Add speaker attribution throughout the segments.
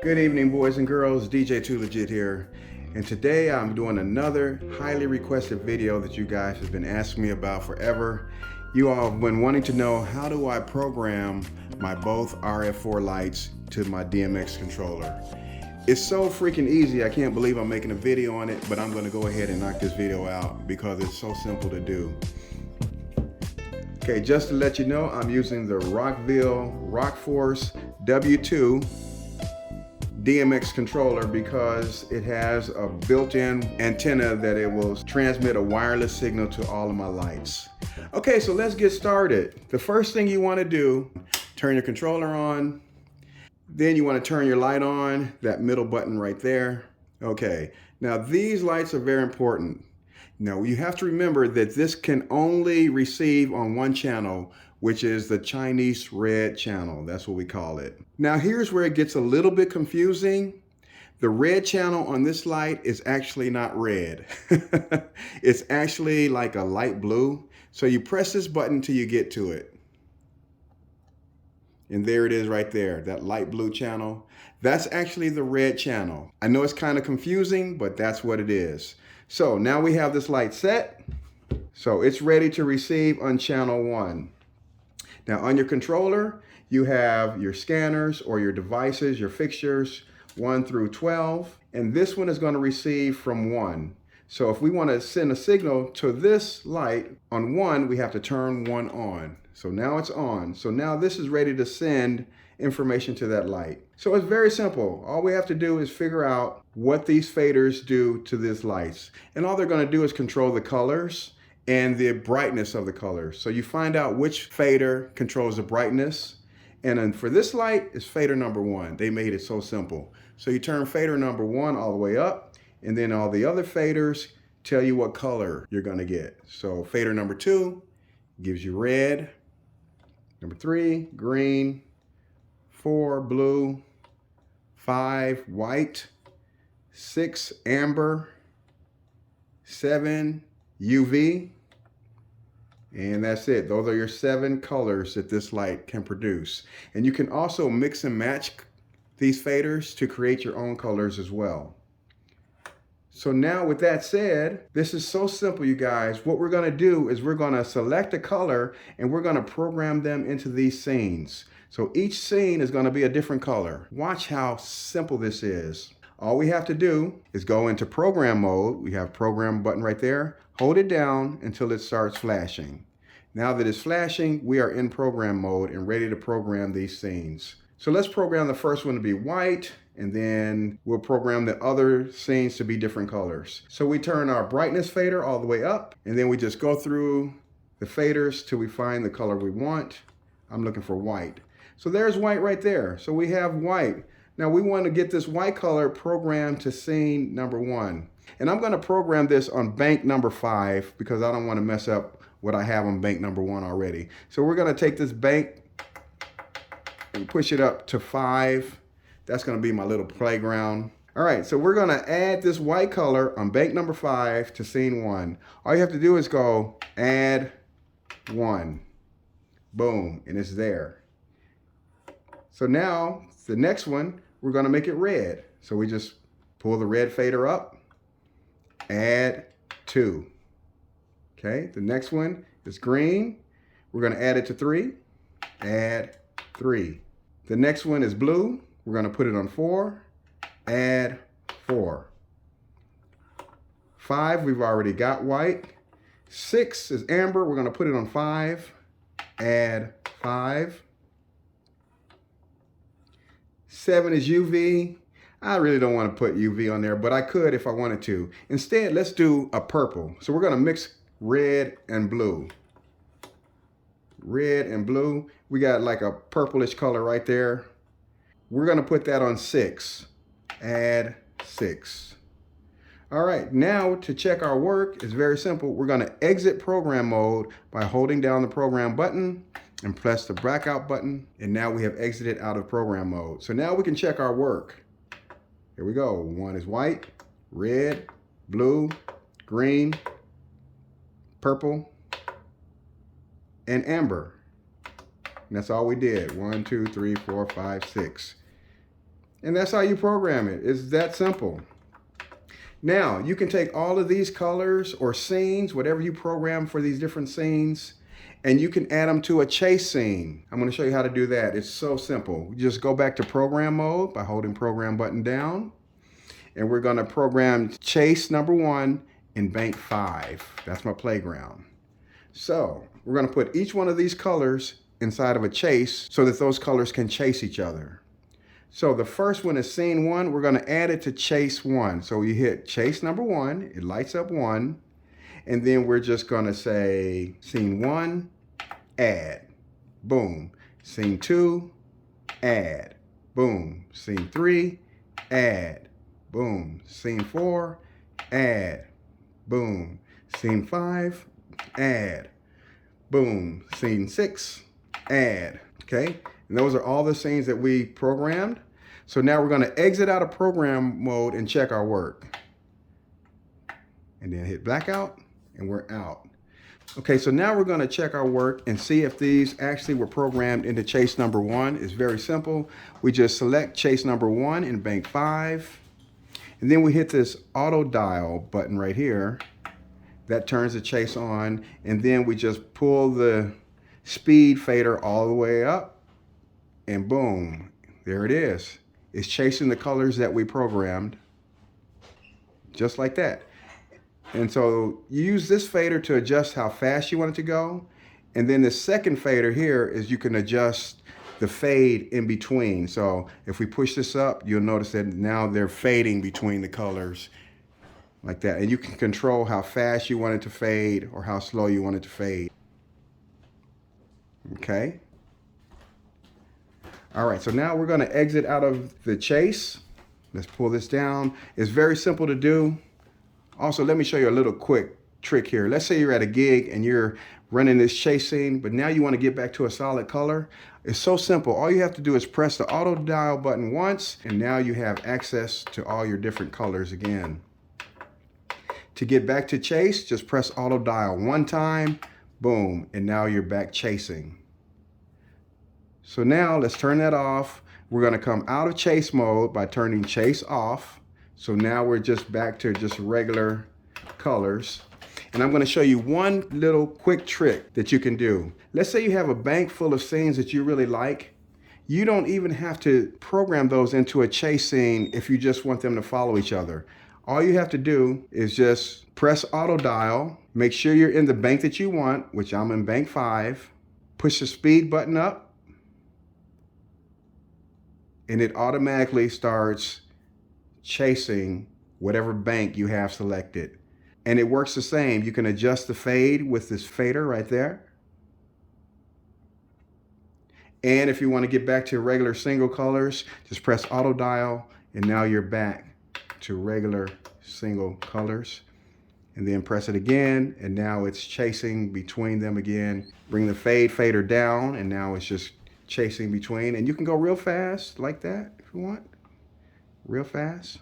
Speaker 1: Good evening, boys and girls. DJ 2 Legit here. And today I'm doing another highly requested video that you guys have been asking me about forever. You all have been wanting to know, how do I program my both RF4 lights to my DMX controller? It's so freaking easy. I can't believe I'm making a video on it, but I'm going to go ahead and knock this video out because it's so simple to do. Okay, just to let you know, I'm using the Rockville Rockforce W2 DMX controller because it has a built-in antenna that it will transmit a wireless signal to all of my lights. Okay, so let's get started. The first thing you want to do, turn your controller on. Then you want to turn your light on, that middle button right there. Okay, now these lights are very important. Now you have to remember that this can only receive on one channel, which is the Chinese red channel. That's what we call it. Now here's where it gets a little bit confusing. The red channel on this light is actually not red. It's actually like a light blue. So you press this button till you get to it. And there it is right there, that light blue channel. That's actually the red channel. I know it's kind of confusing, but that's what it is. So now we have this light set. So it's ready to receive on channel 1. Now on your controller, you have your scanners or your devices, your fixtures, 1 through 12. And this one is going to receive from 1. So if we want to send a signal to this light on 1, we have to turn 1 on. So now it's on. So now this is ready to send information to that light. So it's very simple. All we have to do is figure out what these faders do to these lights. And all they're going to do is control the colors and the brightness of the colors. So you find out which fader controls the brightness. And then for this light, it's fader number 1. They made it so simple. So you turn fader number 1 all the way up, and then all the other faders tell you what color you're going to get. So fader number 2 gives you red, number 3, green, 4, blue, 5, white, 6, amber, 7, UV, and that's it. Those are your 7 colors that this light can produce. And you can also mix and match these faders to create your own colors as well. So now with that said, this is so simple, you guys. What we're going to do is we're going to select a color and we're going to program them into these scenes. So each scene is going to be a different color. Watch how simple this is. All we have to do is go into program mode. We have program button right there. Hold it down until it starts flashing. Now that it's flashing, we are in program mode and ready to program these scenes. So let's program the first one to be white, and then we'll program the other scenes to be different colors. So we turn our brightness fader all the way up, and then we just go through the faders till we find the color we want. I'm looking for white. So there's white right there. So we have white. Now we want to get this white color programmed to scene number 1. And I'm going to program this on bank number 5 because I don't want to mess up what I have on bank number 1 already. So we're going to take this bank and push it up to 5. That's going to be my little playground. All right, so we're going to add this white color on bank number 5 to scene 1. All you have to do is go add 1. Boom, and it's there. So now the next one, we're going to make it red. So we just pull the red fader up, add 2. Okay, the next one is green. We're going to add it to 3, add 3. The next one is blue. We're going to put it on 4, add 4. 5, we've already got white. 6 is amber. We're going to put it on 5, add 5. 7 is UV. I really don't want to put UV on there, but I could if I wanted to. Instead, let's do a purple. So we're going to mix red and blue. Red and blue. We got like a purplish color right there. We're going to put that on 6. Add 6. All right, now to check our work, it's very simple. We're going to exit program mode by holding down the program button and press the back out button. And now we have exited out of program mode. So now we can check our work. Here we go. 1 is white, red, blue, green, purple, and amber. And that's all we did. 1, 2, 3, 4, 5, 6. And that's how you program it. It's that simple. Now, you can take all of these colors or scenes, whatever you program for these different scenes, and you can add them to a chase scene. I'm going to show you how to do that. It's so simple. You just go back to program mode by holding program button down, and we're going to program chase number 1 in bank 5. That's my playground. So we're going to put each one of these colors inside of a chase so that those colors can chase each other. So the first one is scene 1. We're going to add it to chase 1. So you hit chase number 1. It lights up 1. And then we're just going to say scene 1, add. Boom. Scene 2, add. Boom. Scene 3, add. Boom. Scene 4, add. Boom. Scene 5, add. Boom. Scene 6, add. Okay? And those are all the scenes that we programmed. So now we're going to exit out of program mode and check our work. And then hit blackout, and we're out. Okay, so now we're going to check our work and see if these actually were programmed into chase number 1. It's very simple. We just select chase number 1 in bank 5. And then we hit this auto dial button right here. That turns the chase on. And then we just pull the speed fader all the way up. And boom, there it is. It's chasing the colors that we programmed, just like that. And so you use this fader to adjust how fast you want it to go. And then the second fader here is you can adjust the fade in between. So if we push this up, you'll notice that now they're fading between the colors like that. And you can control how fast you want it to fade or how slow you want it to fade. Okay. All right, so now we're going to exit out of the chase. Let's pull this down. It's very simple to do. Also, let me show you a little quick trick here. Let's say you're at a gig and you're running this chase scene, but now you want to get back to a solid color. It's so simple. All you have to do is press the auto dial button once, and now you have access to all your different colors again. To get back to chase, just press auto dial one time, boom, and now you're back chasing. So now let's turn that off. We're going to come out of chase mode by turning chase off. So now we're just back to just regular colors. And I'm going to show you one little quick trick that you can do. Let's say you have a bank full of scenes that you really like. You don't even have to program those into a chase scene if you just want them to follow each other. All you have to do is just press auto dial, make sure you're in the bank that you want, which I'm in bank 5, push the speed button up, and it automatically starts chasing whatever bank you have selected. And it works the same. You can adjust the fade with this fader right there. And if you want to get back to regular single colors, just press auto dial, and now you're back to regular single colors. And then press it again, and now it's chasing between them again. Bring the fader down, and now it's just chasing between. And you can go real fast like that if you want. Real fast.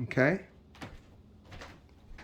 Speaker 1: Okay.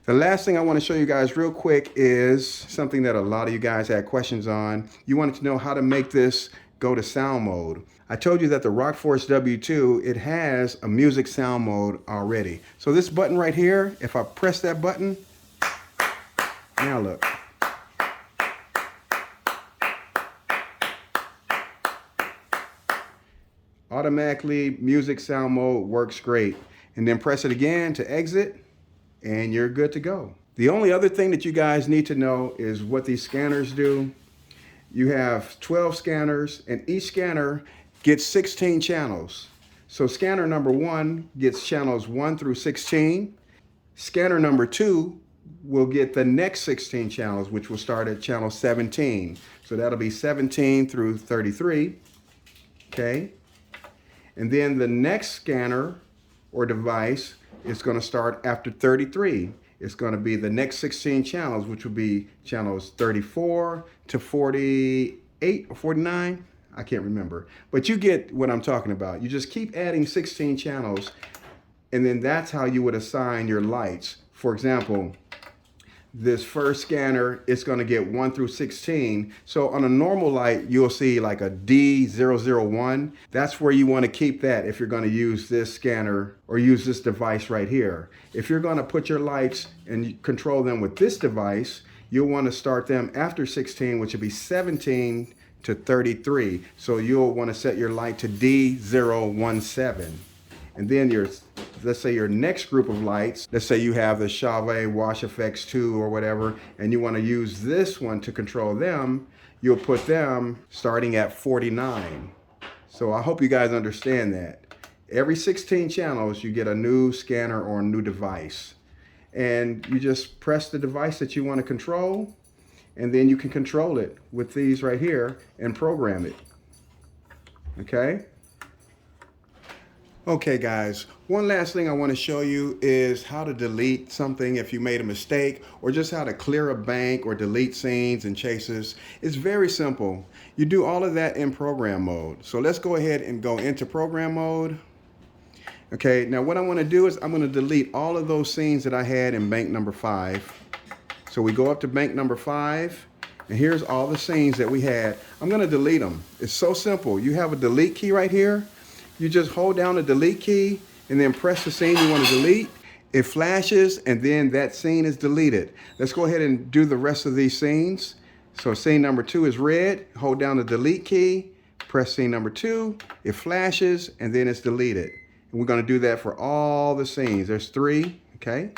Speaker 1: The last thing I want to show you guys real quick is something that a lot of you guys had questions on. You wanted to know how to make this go to sound mode. I told you that the Rockforce W2, it has a music sound mode already. So this button right here, if I press that button, now look. Automatically, music sound mode works great. And then press it again to exit, and you're good to go. The only other thing that you guys need to know is what these scanners do. You have 12 scanners, and each scanner gets 16 channels. So scanner number 1 gets channels 1 through 16. Scanner number 2 will get the next 16 channels, which will start at channel 17. So that'll be 17 through 33. Okay. And then the next scanner or device is going to start after 33. It's going to be the next 16 channels, which will be channels 34 to 48 or 49. I can't remember. But you get what I'm talking about. You just keep adding 16 channels, and then that's how you would assign your lights. For example, this first scanner, it's going to get 1 through 16. So on a normal light, you'll see like a D001. That's where you want to keep that if you're going to use this scanner or use this device right here. If you're going to put your lights and control them with this device, you'll want to start them after 16, which would be 17 to 33. So you'll want to set your light to D017. And then let's say your next group of lights, let's say you have the Chauvet Wash Effects 2 or whatever, and you want to use this one to control them, you'll put them starting at 49. So I hope you guys understand that. Every 16 channels, you get a new scanner or a new device. And you just press the device that you want to control, and then you can control it with these right here and program it. Okay? Okay guys, one last thing I want to show you is how to delete something if you made a mistake, or just how to clear a bank or delete scenes and chases. It's very simple. You do all of that in program mode. So let's go ahead and go into program mode. Okay, now what I want to do is I'm going to delete all of those scenes that I had in bank number 5. So we go up to bank number 5, and here's all the scenes that we had. I'm going to delete them. It's so simple. You have a delete key right here. You just hold down the delete key and then press the scene you want to delete. It flashes and then that scene is deleted. Let's go ahead and do the rest of these scenes. So scene number 2 is red. Hold down the delete key, press scene number 2. It flashes and then it's deleted. And we're going to do that for all the scenes. There's 3, okay?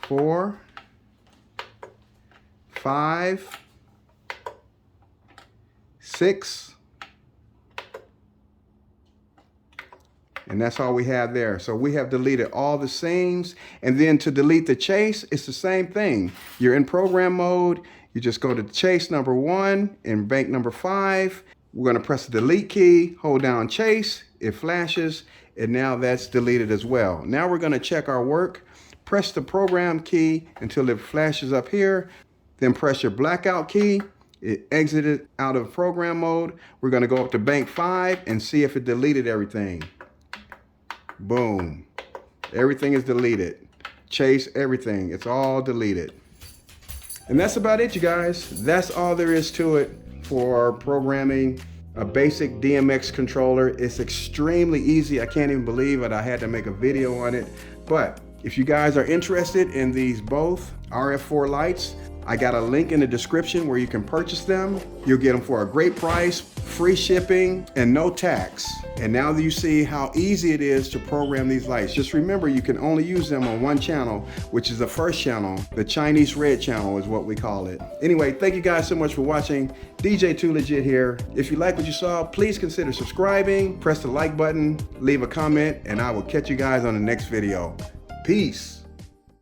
Speaker 1: 4, 5, 6, and that's all we have there. So we have deleted all the scenes. And then to delete the chase, it's the same thing. You're in program mode. You just go to chase number 1 in bank number 5. We're going to press the delete key, hold down chase, it flashes, and now that's deleted as well. Now we're going to check our work. Press the program key until it flashes up here. Then press your blackout key. It exited out of program mode. We're going to go up to bank 5 and see if it deleted everything. Boom. Everything is deleted. Chase, everything. It's all deleted. And that's about it, you guys. That's all there is to it for programming a basic DMX controller. It's extremely easy. I can't even believe it. I had to make a video on it. But if you guys are interested in these both RF4 lights, I got a link in the description where you can purchase them. You'll get them for a great price, free shipping, and no tax. And now that you see how easy it is to program these lights, just remember you can only use them on one channel, which is the first channel. The Chinese red channel is what we call it. Anyway, thank you guys so much for watching. DJ 2 Legit here. If you like what you saw, please consider subscribing, press the like button, leave a comment, and I will catch you guys on the next video. Peace.